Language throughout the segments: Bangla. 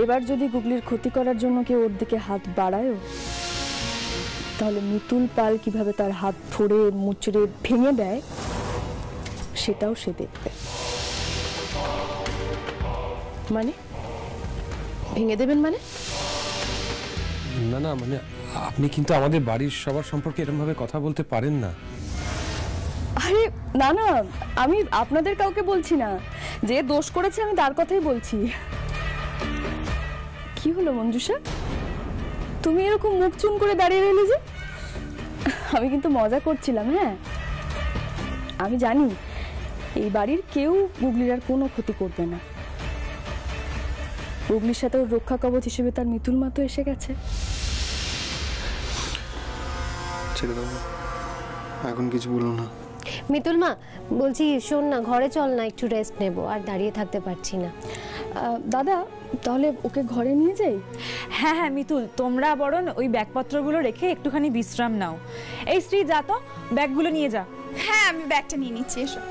এবার যদি গুগলির ক্ষতি করার জন্য কেউ ওর দিকে হাত বাড়ায়ও, তাহলে মিতুল পাল কিভাবে তার হাত ধরে মুচড়ে ভেঙে দেয় সেটাও সে দেখবে। মানে ভেঙে দেবেন মানে? না না, মানে আপনি কিন্তু আমাদের বাড়ির সবার সম্পর্কে এরকম ভাবে কথা বলতে পারেন না। আরে না না, আমি আপনাদের কাউকে বলছি না, যে দোষ করেছে আমি তার কথাই বলছি। কি হলো মঞ্জুষা, তুমি এরকম মুখ চুন করে দাঁড়িয়ে রইলে যে? আমি কিন্তু মজা করছিলাম। হ্যাঁ, আমি জানি এই বাড়ির কেউ গুগলির আর কোনো ক্ষতি করবে না। গুগলির সাথে ওর রক্ষা কবচ হিসেবে তার মিতুল মা তো এসে গেছে। ছেড়ে দাও, এখন কিছু বলো না। মিতুল মা, বলছি শোন না, ঘরে চল না, একটু রেস্ট নেব, আর দাঁড়িয়ে থাকতে পারছি না। দাদা তাহলে ওকে ঘরে নিয়ে যাই? হ্যাঁ হ্যাঁ মিতুল, তোমরা বরং ওই ব্যাগপত্রগুলো রেখে একটুখানি বিশ্রাম নাও। এই শ্রী, যা তো ব্যাগগুলো নিয়ে যা। হ্যাঁ, আমি ব্যাগটা নিয়ে নিচ্ছি, এসো।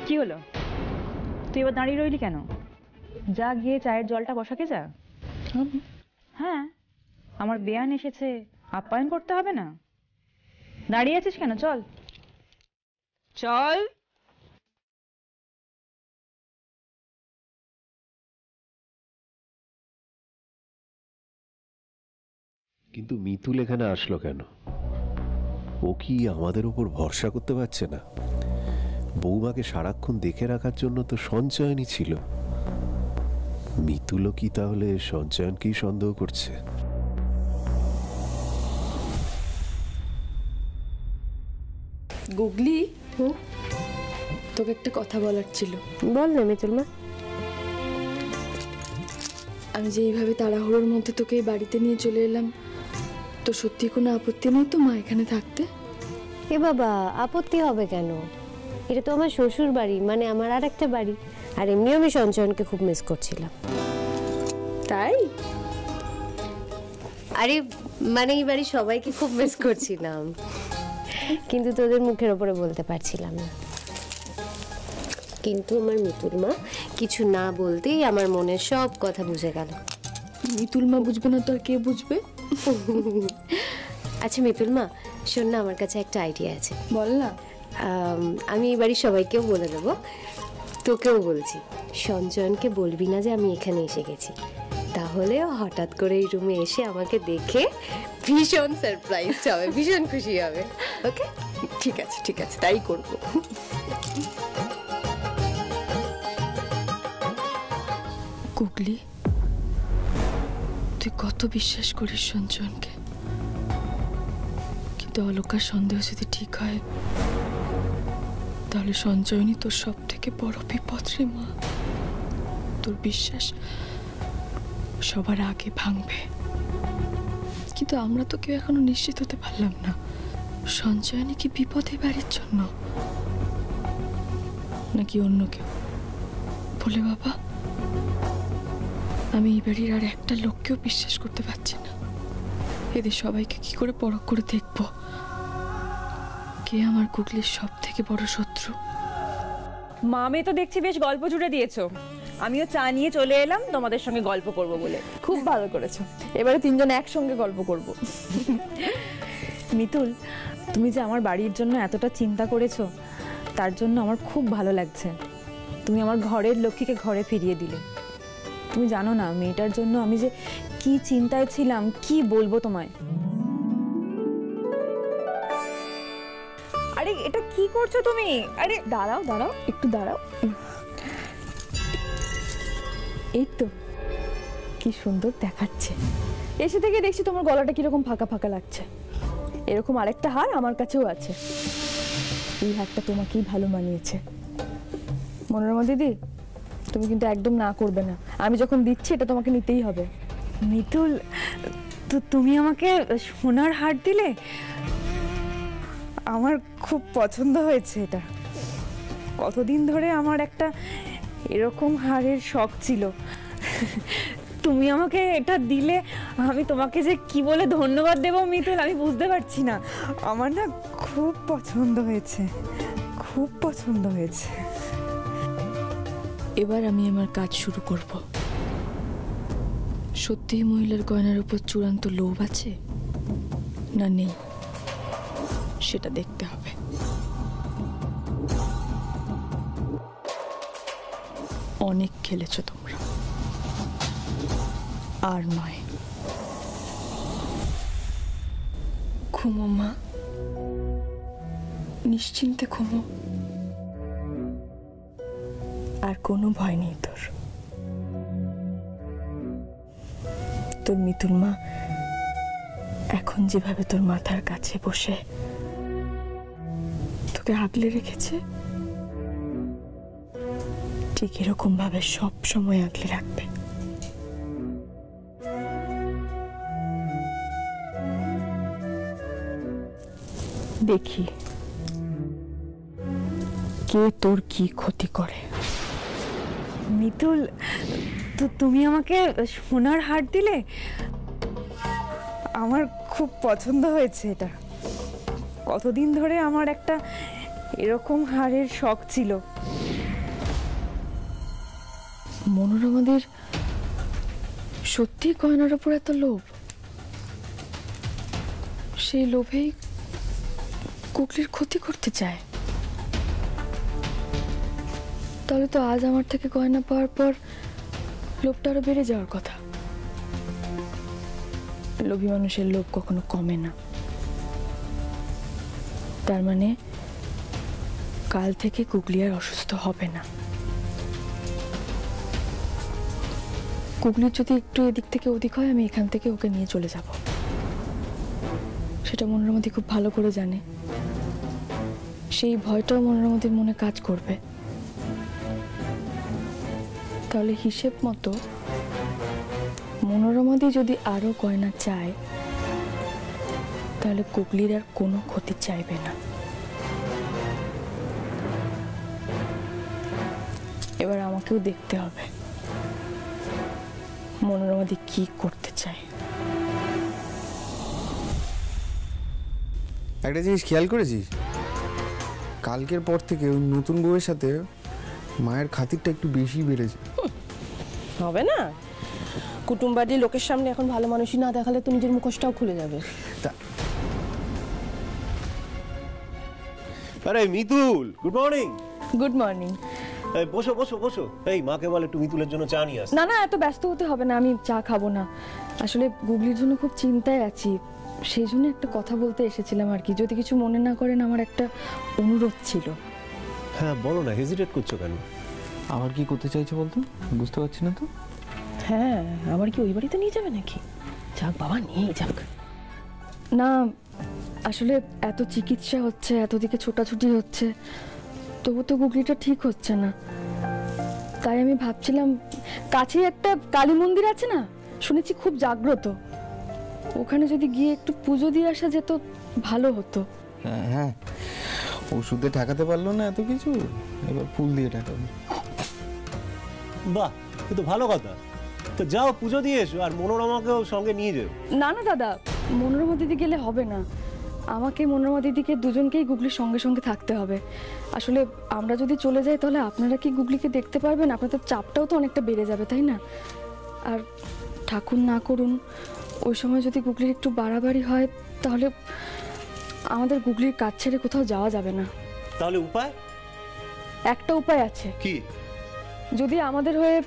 কি হলো, তুই এবার দাঁড়িয়ে রইলি কেন? যা গিয়ে চায়ের জলটা বসাকে যা। হ্যাঁ, আমার বেয়ান এসেছে, আপ্যায়ন করতে হবে না? দাঁড়িয়ে আছিস কেন? চল চল। কিন্তু মিতুল এখানে আসলো কেন? ও কি আমাদের উপর ভরসা করতে পারছে না? বৌমাকে সারাক্ষণ দেখে রাখার জন্য তো সঞ্চয়নই ছিল। মিতুলও কি তাহলে সঞ্চয়নকেই সন্দেহ করছে? গুগলি, তোকে একটা কথা বলার ছিল। বল না মিতুল মা। আমি যে এইভাবে তাড়াহুড়োর মধ্যে তোকে এই বাড়িতে নিয়ে চলে এলাম, তো সত্যি কোনো আপত্তি নেই তো মা এখানে থাকতে? এ বাবা, আপত্তি হবে কেন? এটা তো আমার শ্বশুর বাড়ি, মানে আমার আর একটা বাড়ি। আর এমনিও আমি সঞ্চয়নকে খুব মিস করছিলাম। তাই? আরে মানে এই বাড়ি সবাইকে খুব মিস করছিলাম, কিন্তু তোদের মুখের ওপরে বলতে পারছিলাম না। কিন্তু আমার মিতুল মা কিছু না বলতেই আমার মনের সব কথা বুঝে গেল। মিতুল মা বুঝবে না তো আর কে বুঝবে? আচ্ছা মিতুল মা, শোন না, আমার কাছে একটা আইডিয়া আছে। বল না। আমি এই বাড়ির সবাইকেও বলে দেবো, তোকেও বলছি। সঞ্চয়নকে বলবি না যে আমি এখানে এসে গেছি, তাহলে হঠাৎ করে এই রুমে এসে আমাকে দেখে ভীষণ সারপ্রাইজ হবে, ভীষণ খুশি হবে। ওকে? ঠিক আছে ঠিক আছে, তাই করব। গুগলি, তুই কত বিশ্বাস করিস সঞ্চয়নকে, কিন্তু অলকার সন্দেহ যদি ঠিক হয় তাহলে সঞ্চয়নই তোর সব থেকে বড় বিপদ রে মা। তোর বিশ্বাস সবার আগে ভাঙবে। কিন্তু আমরা তো কেউ এখনো নিশ্চিত হতে পারলাম না সঞ্চয়নী কি বিপদে বাড়ির জন্য, নাকি অন্য কেউ। বলে বাবা, আমি এই বাড়ির আর একটা লোককেও বিশ্বাস করতে পারছি না। এদের সবাইকে কি করে পরখ করে দেখব কে আমার গুগলির সব থেকে বড় শত্রু। মামে তো দেখছি বেশ গল্প জুড়ে দিয়েছো, আমিও চা নিয়ে চলে এলাম তোমাদের সঙ্গে গল্প করব বলে। খুব ভালো করেছো, এবারে তিনজন একসঙ্গে গল্প করব। মিতুল, তুমি যে আমার বাড়ির জন্য এতটা চিন্তা করেছো, তার জন্য আমার খুব ভালো লাগছে। তুমি আমার ঘরের লক্ষ্মীকে ঘরে ফিরিয়ে দিলে। তুমি জানো না মেয়েটার জন্য আমি যে কি চিন্তায় ছিলাম, কি বলবো তোমায়। আরে এটা কি করছো তুমি? আরে দাঁড়াও দাঁড়াও, একটু দাঁড়াও। এই তো, কি সুন্দর দেখাচ্ছে। এসে থেকে দেখছি তোমার গলাটা কিরকম ফাঁকা ফাঁকা লাগছে। এরকম আরেকটা হার আমার কাছেও আছে, এই হারটা তোমাকেই ভালো মানিয়েছে। মনোরমা দিদি, তুমি কিন্তু একদম না করবে না, আমি যখন দিচ্ছি এটা তোমাকে নিতেই হবে। মিতুল, তো তুমি আমাকে সোনার হার দিলে, আমার খুব পছন্দ হয়েছে এটা। কতদিন ধরে আমার একটা এরকম হারের শখ ছিল, তুমি আমাকে এটা দিলে আমি তোমাকে যে কি বলে ধন্যবাদ দেবো মিতুল আমি বুঝতে পারছি না। আমার না খুব পছন্দ হয়েছে, খুব পছন্দ হয়েছে। এবার আমি আমার কাজ শুরু করব। সত্যি মহিলার গয়নার উপর চূড়ান্ত লোভ আছে না নেই সেটা দেখতে হবে। অনেক খেলেছো তোমরা, আর নয়। ঘুমো মা, নিশ্চিন্তে ঘুমো, আর কোনো ভয় নেই তোর। তোর মিতুল মা এখন যেভাবে তোর মাথার কাছে বসে তোকে আগলে রেখেছে, ঠিক এরকম ভাবে সব সময় আগলে রাখবে। দেখি কে তোর কি ক্ষতি করে। মিতুল, তো তুমি আমাকে সোনার হার দিলে, আমার খুব পছন্দ হয়েছে এটা। কতদিন ধরে আমার একটা এরকম হারের শখ ছিল। মনোরমাদের সত্যি গয়নার উপর এত লোভ, সেই লোভেই কুকলির ক্ষতি করতে চায়। তাহলে তো আজ আমার থেকে গয়না পাওয়ার পর লোভটা আরো বেড়ে যাওয়ার কথা। লোভী মানুষের লোভ কখনো কমে না। তার মানে কাল থেকে কুকলি আর অসুস্থ হবে না। কুকলির যদি একটু এদিক থেকে ওদিক হয়, আমি এখান থেকে ওকে নিয়ে চলে যাব। সেটা মনোরমাদি খুব ভালো করে জানে। সেই ভয়টাও মনোরমাদির মনে কাজ করবে। তাহলে হিসেব মতো মনোরমাদি যদি আরো গয়না চায়, তাহলে কুকলির আর কোনো ক্ষতি চাইবে না। এবার আমাকেও দেখতে হবে মনোরমাদি কি করতে চায়। একটা জিনিস খেয়াল করেছিস, কালকের পর থেকে ওই নতুন বউয়ের সাথে মায়ের খাতিরটা একটু বেশি বেড়েছে। হবে না, কুটুমবাড়ির লোকের সামনে এখন ভালো মানুষই না দেখালে তো নিজের মুখোশটাও খুলে যাবে। আরে Mitul, good morning. Good morning. এই বসো বসো বসো। এই মাকে বল একটু মিতুলের জন্য চা নিয়ে আসতে। না না, এত ব্যস্ত হতে হবে না, আমি চা খাবো না। আসলে গুগলির জন্য খুব চিন্তায় আছি, সেই জন্য একটা কথা বলতে এসেছিলাম আর কি। যদি কিছু মনে না করেন, আমার একটা অনুরোধ ছিল। হ্যাঁ বলো না, হেজিটেট করছো কেন? আবার কি করতে চাইছো বলতো, বুঝতে পারছি না তো। হ্যাঁ, আবার কি ওই বাড়িতে নিয়ে যাবে নাকি? যাক বাবা, নিয়ে যাক। না আসলে এত চিকিৎসা হচ্ছে, এতদিকে ছোটাছুটি হচ্ছে, তবু তো গুগলিটা ঠিক হচ্ছে না। তাই আমি ভাবছিলাম, কাছেই একটা কালী মন্দির আছে না, শুনেছি খুব জাগ্রত, ওখানে যদি গিয়ে একটু পুজো দিয়ে আসা যেত ভালো হতো। হ্যাঁ, ওষুধে ঠেকাতে পারলো না এত কিছু, এবার ফুল দিয়ে ঠেকাবে। বাহ, কিন্তু ভালো কথা। তো যাও পুজো দিয়ে এসো, আর মনোরমাকেও সঙ্গে নিয়ে যাও। না না দাদা, মনোরমা দিদি গেলে হবে না। আমাকে মনোরমা দিদিকে দুজনকেই গুগলির সঙ্গে সঙ্গে থাকতে হবে। আসলে আমরা যদি চলে যাই, তাহলে আপনারা কি গুগলিকে দেখতে পারবেন? আপনাদের চাপটাও তো অনেকটা বেড়ে যাবে, তাই না? আর ঠাকুর না করুন, ওই সময় যদি গুগলির একটু বাড়াবাড়ি হয়, তাহলে আমাদের গুগলির কাজ ছেড়ে কোথাও যাওয়া যাবে না। তাহলে উপায়? একটা উপায় আছে। কি? যদি আমাদের হয়ে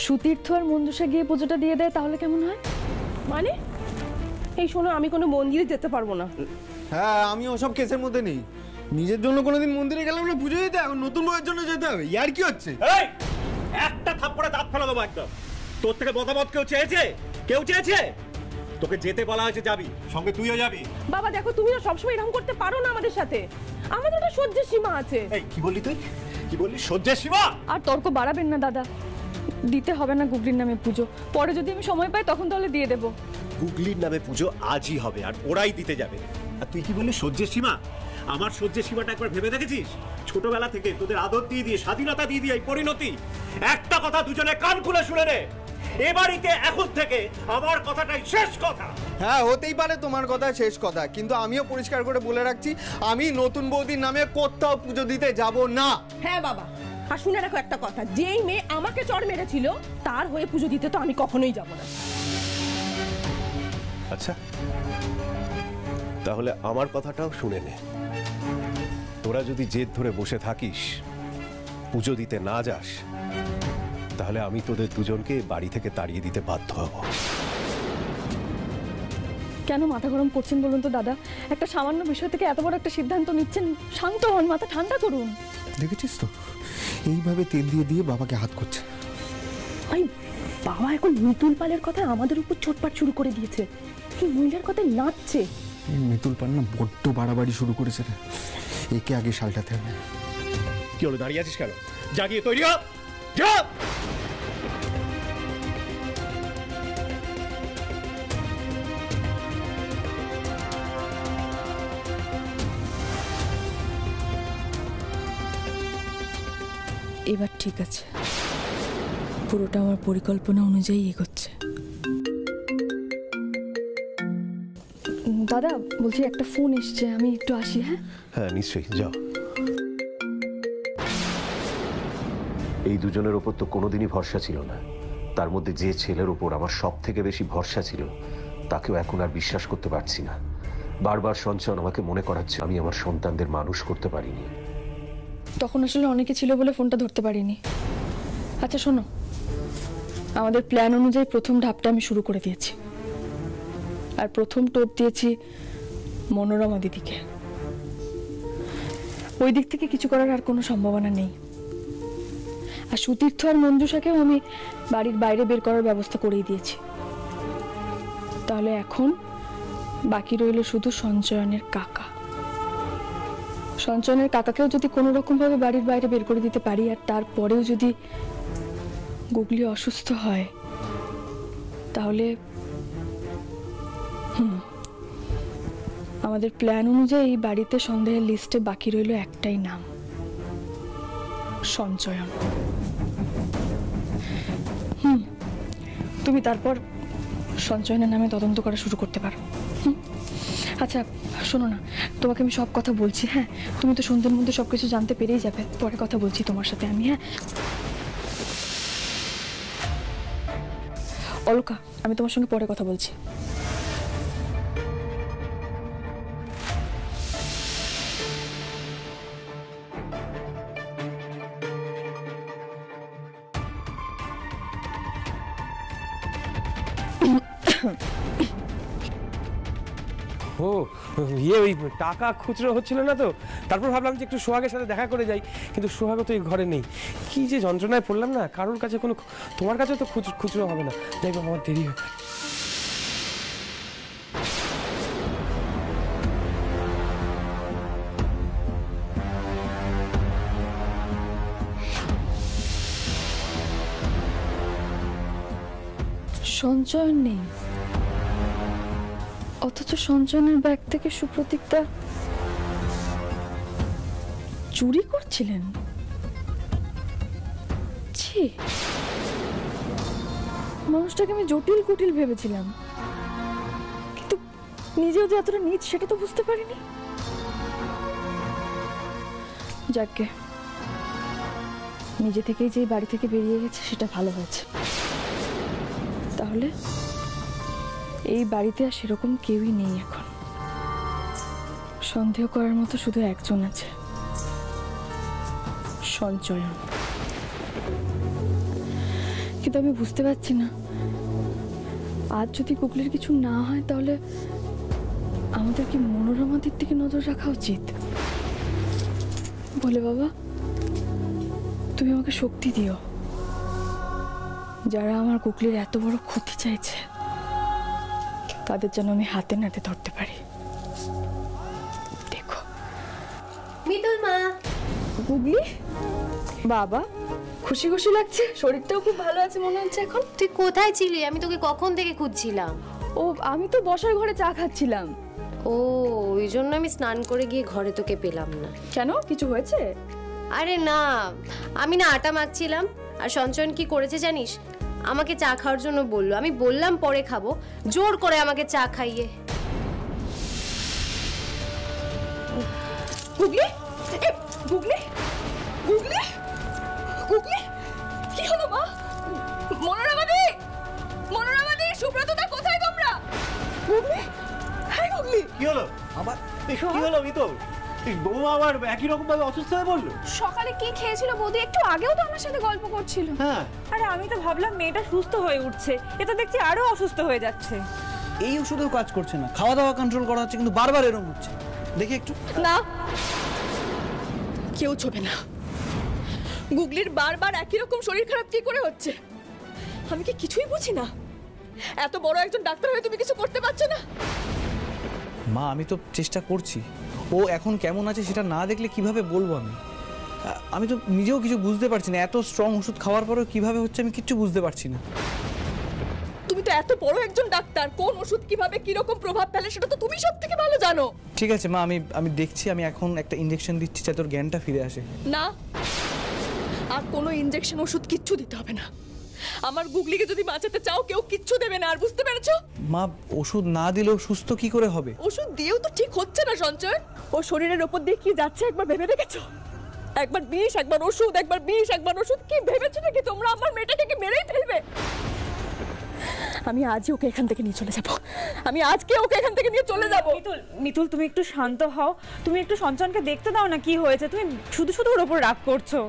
সুতীর্থ আর মঞ্জুষা গিয়ে পুজোটা দিয়ে দেয়, তাহলে কেমন হয়? মানে এই শোনো, আমি কোনো মন্দিরে যেতে পারবো না। হ্যাঁ, আমি ওসব কেসের মধ্যে নেই। নিজের জন্য কোনোদিন মন্দিরে গেলাম না পুজো দিতে, এখন নতুন বউয়ের জন্য যেতে হবে? ইয়ার কি হচ্ছে? এই একটা থাপ্পড়ে দাঁত ফেলা দেবো একদম। তোর থেকে মতামত কেউ চেয়েছে? কেউ চেয়েছে? তোকে যেতে বলা হয়েছে, যাবি, সঙ্গে তুইও যাবি। বাবা দেখো, তুমিও সবসময় এরকম করতে পারো না আমাদের সাথে। আমাদের একটা সহ্যের সীমা আছে। এই কি বললি তুই? কি বললি? সহ্যের সীমা? আর তর্ক বাড়াবেন না দাদা, দিতে হবে না গুগলির নামে পুজো। পরে যদি আমি সময় পাই, তখন তাহলে দিয়ে দেবো। গুগলির নামে পুজো আজই হবে, আর ওরাই দিতে যাবে। আর তুই কি বললি সহ্যের সীমা? আমার সহ্যের সীমাটা একবার ভেবে দেখেছিস? ছোটবেলা থেকে তোদের আদর দিয়ে দিয়ে, স্বাধীনতা দিয়ে দিয়ে এই পরিণতি। একটা কথা দুজনে কান খুলে শুনে নে, এ বাড়িতে এখন থেকে আমার কথাটাই শেষ কথা। হ্যাঁ, হতেই পারে তোমার কথা শেষ কথা, কিন্তু আমিও পরিষ্কার করে বলে রাখছি, আমি নতুন বৌদির নামে কোথাও পুজো দিতে যাব না। হ্যাঁ বাবা, আর শুনে রাখো একটা কথা, যেই মেয়ে আমাকে চড় মেরেছিল তার হয়ে পুজো দিতে তো আমি কখনোই যাব না। আচ্ছা, তাহলে আমার কথাটাও শুনে নে। তোরা যদি জেদ ধরে বসে থাকিস, পুজো দিতে না যাস, তাহলে আমি তোদের দুজনকে বাড়ি থেকে তাড়িয়ে দিতে বাধ্য হব। কেন মাথা গরম করছেন বলুন তো দাদা? একটা সামান্য বিষয় থেকে এত বড় একটা সিদ্ধান্ত নিচ্ছেন, শান্ত হন, মাথা ঠান্ডা করুন। দেখেছিস তো, এইভাবে তেল দিয়ে দিয়ে বাবাকে হাত করছে। আরে বাবা এখন মিতুল পালের কথা আমাদের উপর চোটপাট শুরু করে দিয়েছে, এই মহিলার কথায় নাচছে। এই মিতুল পাল না বড্ড বাড়াবাড়ি শুরু করেছে রে, একে আগে সালটাতে হবে। কি হলো, দাঁড়িয়ে আছিস কেন? জাগিয়ে তৈরি হ, যা। এবার ঠিক আছে, পুরোটা আমার পরিকল্পনা অনুযায়ী এগোচ্ছে। দাদা বলছি, একটা ফোন এসছে, আমি একটু আসি। হ্যাঁ হ্যাঁ নিশ্চয়ই, যাও। এই দুজনের ওপর তো কোনোদিনই ভরসা ছিল না, তার মধ্যে যে ছেলের ওপর আমার সব থেকে বেশি ভরসা ছিল তাকেও এখন আর বিশ্বাস করতে পারছি না। বারবার সঞ্চয়ন আমাকে মনে করাচ্ছে আমি আমার সন্তানদের মানুষ করতে পারিনি। তখন আসলে অনেকে ছিল বলে ফোনটা ধরতে পারিনি। আচ্ছা শোনো, আমাদের প্ল্যান অনুযায়ী প্রথম ধাপটা আমি শুরু করে দিয়েছি, আর প্রথম টোপ দিয়েছি মনোরমা দিদিকে। ওই দিক থেকে কিছু করার আর কোনো সম্ভাবনা নেই। আর সুতীর্থ আর মঞ্জুষাকেও আমি বাড়ির বাইরে বের করার ব্যবস্থা করেই দিয়েছি। তাহলে এখন বাকি রইল শুধু সঞ্চয়নের কাকা। সঞ্চয়নের কাকাকেও যদি কোনো রকম ভাবে বাড়ির বাইরে বের করে দিতে পারি, আর তারপরেও যদি গুগলি অসুস্থ হয়, তাহলে আমাদের প্ল্যান অনুযায়ী বাড়িতে সন্দেহের লিস্টে বাকি রইল একটাই নাম, সঞ্চয়ন। তুমি তারপর সঞ্চয়নের নামে তদন্ত করা শুরু করতে পারো। আচ্ছা শোনো না, তোমাকে আমি সব কথা বলছি। হ্যাঁ, তুমি তো সন্ধ্যের মধ্যে সবকিছু জানতে পেরেই যাবে, পরে কথা বলছি তোমার সাথে আমি। হ্যাঁ অলকা, আমি তোমার সঙ্গে পরে কথা বলছি। ও ইয়ে, ওই টাকা খুচরো হচ্ছিল না তো, তারপর ভাবলাম যে একটু সোহাগের সাথে দেখা করে যাই, কিন্তু সোহাগও তো এই ঘরে নেই। কি যে যন্ত্রণায় পড়লাম না, কারোর কাছে কোনো, তোমার কাছে তো খুচরো হবে না। যাই বাবা, আমার দেরি হয়। সঞ্চয়ন নেই, অথচ সঞ্চয়নের ব্যাগ থেকে সুপ্রতীকদা চুরি করছিলেন। ছি, মানুষটাকে আমি জটিল কুটিল ভেবেছিলাম, কিন্তু নিজেও যে এতটা নীচ সেটা তো বুঝতে পারিনি। যাকে নিজে থেকেই যে বাড়ি থেকে বেরিয়ে গেছে সেটা ভালো হয়েছে। তাহলে এই বাড়িতে আর সেরকম কেউই নেই এখন। সন্দেহ করার মতো শুধু একজন আছে, সঞ্চয়ন। কিন্তু আমি বুঝতে পারছি না, আজ যদি গুগলির কিছু না হয় তাহলে আমাদের কি মনোরমাদের দিকে নজর রাখা উচিত? বলে বাবা, তুমি আমাকে শক্তি দিও, যারা আমার গুগলির এত বড় ক্ষতি চাইছে তাদের যেন আমি হাতে নাতে ধরতে পারি। দেখো মিতুল মা। গুগলি বাবা, খুশি খুশি লাগছে, শরীরটাও খুব ভালো আছে মনে হচ্ছে এখন। তুই কোথায় ছিলি? আমি তোকে কখন থেকে খুঁজছিলাম। ও আমি তো বসার ঘরে চা খাচ্ছিলাম। ও ওই জন্য আমি স্নান করে গিয়ে ঘরে তোকে পেলাম না। কেন, কিছু হয়েছে? আরে না, আমি না আটা মাখছিলাম, আর সঞ্চয়ন কি করেছে জানিস, আমাকে চা খাওয়ার জন্য বললো, আমি বললাম পরে খাবো, জোর করে আমাকে চা খাইয়ে। গুগলি, গুগলি, গুগলি, গুগলি, কি হলো মা? মনোরমাদি, মনোরমাদি, সুব্রতদা কোথায় তোমরা? গুগলি, হ্যাঁ গুগলি, কি হলো আবার? কি হলো মিতুল? বৌমা আবার একই রকম ভাবে অসুস্থ হয়ে পড়লো? সকালে কি খেয়েছিল বৌদি? একটু আগেও তো আমার সাথে গল্প করছিল। হ্যাঁ, আরে আমি তো ভাবলাম মেয়েটা সুস্থ হয়ে উঠছে, এ তো দেখছি আরো অসুস্থ হয়ে যাচ্ছে। এই ওষুধেও কাজ করছে না, খাওয়া দাওয়া কন্ট্রোল করা হচ্ছে কিন্তু বারবার এরকম হচ্ছে। দেখি একটু। না, কেউ ছোবে না। গুগলির বারবার একই রকম শরীর খারাপ কি করে হচ্ছে? আমি কি কিছুই বুঝি না? এত বড় একজন ডাক্তার হয়ে তুমি কিছু করতে পারছো না? মা আমি তো চেষ্টা করছি, ও এখন কেমন আছে সেটা না দেখলে কিভাবে বলবো আমি? আমি তো নিজেও কিছু বুঝতে পারছি না, এত স্ট্রং ওষুধ খাওয়ার পরেও কিভাবে হচ্ছে আমি কিচ্ছু বুঝতে পারছি না। তুমি তো এত বড় একজন ডাক্তার, কোন ওষুধ কিভাবে কি রকম প্রভাব ফেলে সেটা তো তুমি সবথেকে ভালো জানো। ঠিক আছে মা, আমি দেখছি, আমি এখন একটা ইনজেকশন দিচ্ছি যাতে তোর জ্ঞানটা ফিরে আসে। না, আর কোনো ইনজেকশন ওষুধ কিচ্ছু দিতে হবে না। আমার গুগলিকে যদি বাঁচাতে চাও কেউ কিচ্ছু দেবে না, আর বুঝতে পেরেছো? মা ওষুধ না দিলেও সুস্থ কি করে হবে? ওষুধ দিয়েও তো ঠিক হচ্ছে না সঞ্চয়। ও শরীরের ওপর দিয়ে কি যাচ্ছে একবার ভেবে দেখেছো? একবার বিষ, একবার ওষুধ, একবার বিষ, একবার ওষুধ। কি ভেবেছো নাকি তোমরা আমার মেয়েটাকে কি মেরেই ফেলবে? আমি আজই ওকে এখান থেকে নিয়ে চলে যাব। আমি আজকে ওকে এখান থেকে নিয়ে চলে যাব। মিতুল, মিতুল তুমি একটু শান্ত হও, তুমি একটু সঞ্চয়নকে দেখতে দাও না কি হয়েছে। তুমি শুধু শুধু ওর উপর রাগ করছো।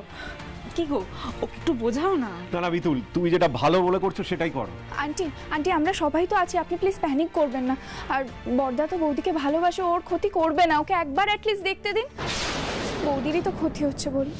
কি গো, ওকে একটু বোঝাও না। না না মিতুল, তুমি যেটা ভালো বলে করছো সেটাই করো। আন্টি, আন্টি আমরা সবাই তো আছি, আপনি প্লিজ প্যানিক করবেন না। আর বড়দা তো বৌদিকে ভালোবাসে, ওর ক্ষতি করবে না। ওকে একবার অ্যাটলিস্ট দেখতে দিন। বৌদিরই তো ক্ষতি হচ্ছে বলুন।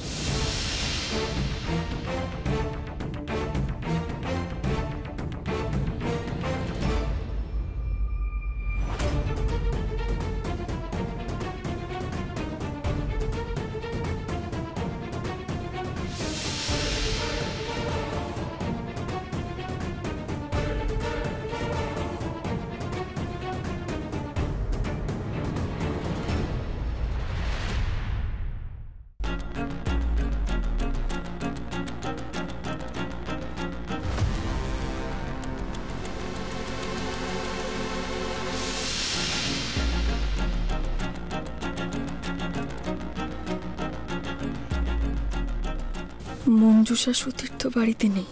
মঞ্জুষা সুতীর্থ বাড়িতে নেই,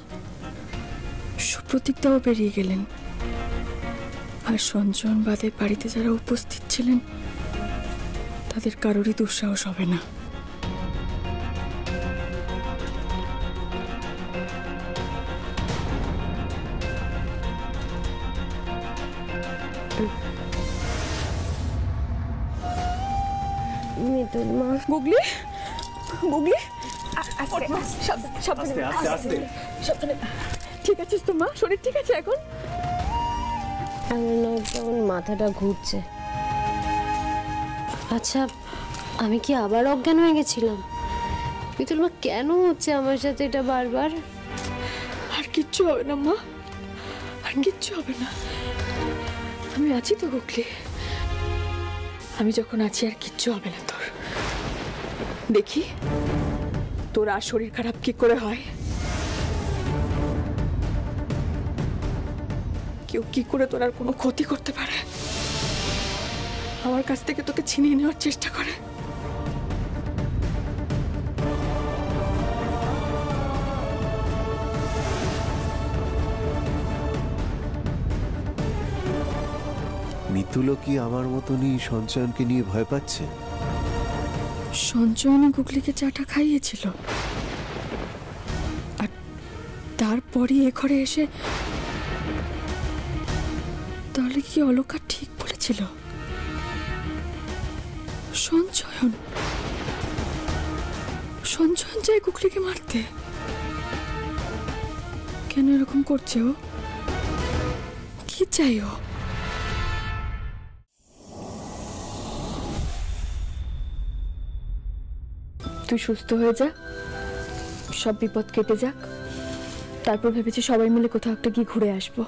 সুপ্রতীকদাও বেরিয়ে গেলেন, আর সঞ্চয়ন বাদে বাড়িতে যারা উপস্থিত ছিলেন তাদের কারোরই দুঃসাহস হবে না। মিতুল মা, গুগলি, গুগলি, ঠিক আছিস তো মা? শরীর ঠিক আছে এখন? আমার না কেমন মাথাটা ঘুরছে। আচ্ছা, আমি কি আবার অজ্ঞান হয়ে গেছিলাম? মিতুল মা, কেন হচ্ছে আমার সাথে এটা বারবার? আর কিচ্ছু হবে না মা, আর কিচ্ছু হবে না। আমি আছি তো গুগলি, আমি যখন আছি আর কিচ্ছু হবে না তোর। দেখি তোর আর শরীর খারাপ কি করে হয়, কেউ কি করে তোর আর কোনো ক্ষতি করতে পারে, আমার কাছ থেকে তোকে ছিনিয়ে নেওয়ার চেষ্টা করে। মিতুলও কি আমার মতনই সঞ্চয়নকে নিয়ে ভয় পাচ্ছে? সঞ্চয়নী গুগলিকে চাটা খাইয়েছিল, আর তারপরই এ ঘরে এসে। তাহলে কি অলকা ঠিক বলেছিল? সঞ্চয়ন, সঞ্চয়ন চাই গুগলিকে মারতে। কেন এরকম করছে ও? কি চাই ও? তুই সুস্থ হয়ে যা, সব বিপদ কেটে যাক, তারপর ভেবেছি সবাই মিলে কোথাও একটা গিয়ে ঘুরে আসবো।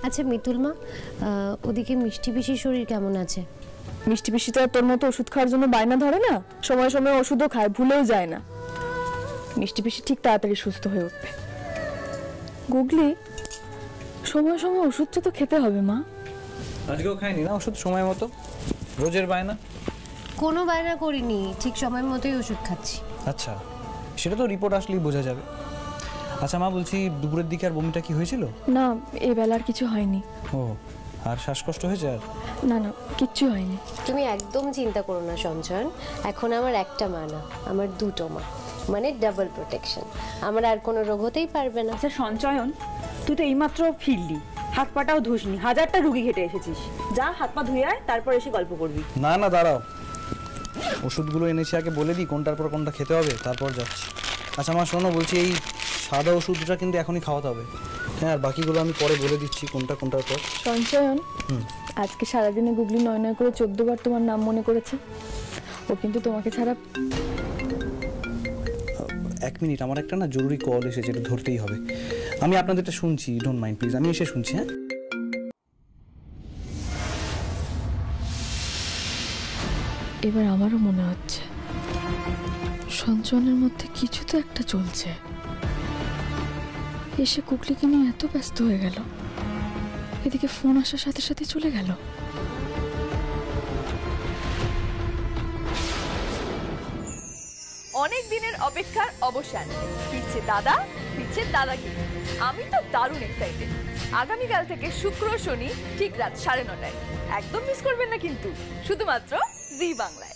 আচ্ছা মিতুল মা, ওদিকে মিষ্টি পিসির শরীর কেমন আছে? মিষ্টি পিসি তো তোর মতো ওষুধ খাওয়ার জন্য বায়না ধরে না, সময় সময় ওষুধও খায়, ভুলেও যায় না। মিষ্টি পিষ্টি ঠিক তাড়াতাড়ি সুস্থ হয়ে উঠবে। গুগলি, সময় সময় ওষুধটা তো খেতে হবে মা। আজকেও খাইনি না ওষুধ সময় মতো, রোজের বায়না? কোনো বায়না করিনি, ঠিক সময় মতোই ওষুধ খাচ্ছি। আচ্ছা, সেটা তো রিপোর্ট আসলেই বোঝা যাবে। আচ্ছা মা, বলছি দুপুরের দিকে আর বমিটা কি হয়েছিল? না, এই বেলার কিছু হয়নি। ও, আর শ্বাসকষ্ট হয়েছে? আর না না, কিচ্ছু হয়নি। তুমি একদম চিন্তা করো না সঞ্চয়ন, এখন আমার একটা মা না, আমার দুটো মা, মানে ডাবল প্রোটেকশন। আমার আর কোনো রোগ হতেই পারবে না। আচ্ছা সঞ্চয়ন, তুই তো এইমাত্র ফিরলি, হাত পাটাও ধুসনি, হাজারটা রুগী ঘেটে এসেছিস। যা হাত পা ধুয়ে আয়, তারপর এসে গল্প করবি। না না, দাঁড়াও, ওষুধগুলো এনেছি আগে বলে দিই কোনটার পর কোনটা খেতে হবে, তারপর যাচ্ছি। আচ্ছা মা শোনো, বলছি এই সাদা ওষুধটা কিন্তু এখনই খাওয়াতে হবে। হ্যাঁ, আর বাকিগুলো আমি পরে বলে দিচ্ছি কোনটা কোনটার পর। সঞ্চয়ন, আজকে সারাদিনে গুগলি 9 করে 14 বার তোমার নাম মনে করেছে। ও কিন্তু তোমাকে ছাড়া। এক মিনিট, আমার একটা না জরুরি কল এসেছে, এটা ধরতেই হবে। আমি আপনাদেরটা শুনছি, ডোন্ট মাইন্ড প্লিজ, আমি এসে শুনছি। হ্যাঁ, এবার আমারও মনে হচ্ছে সঞ্চয়নের মধ্যে কিছু তো একটা চলছে। এসে কুকলিকে নিয়ে এত ব্যস্ত হয়ে গেল, এদিকে ফোন আসার সাথে সাথে চলে গেল। অনেক দিনের অপেক্ষার অবসান, ফিরছে দাদা, ফিরছে দাদাগিরি। আমি তো দারুণ এক্সাইটেড। আগামীকাল থেকে শুক্র শনি ঠিক রাত 9:30টায়। একদম মিস করবেন না কিন্তু, শুধুমাত্র জি বাংলায়।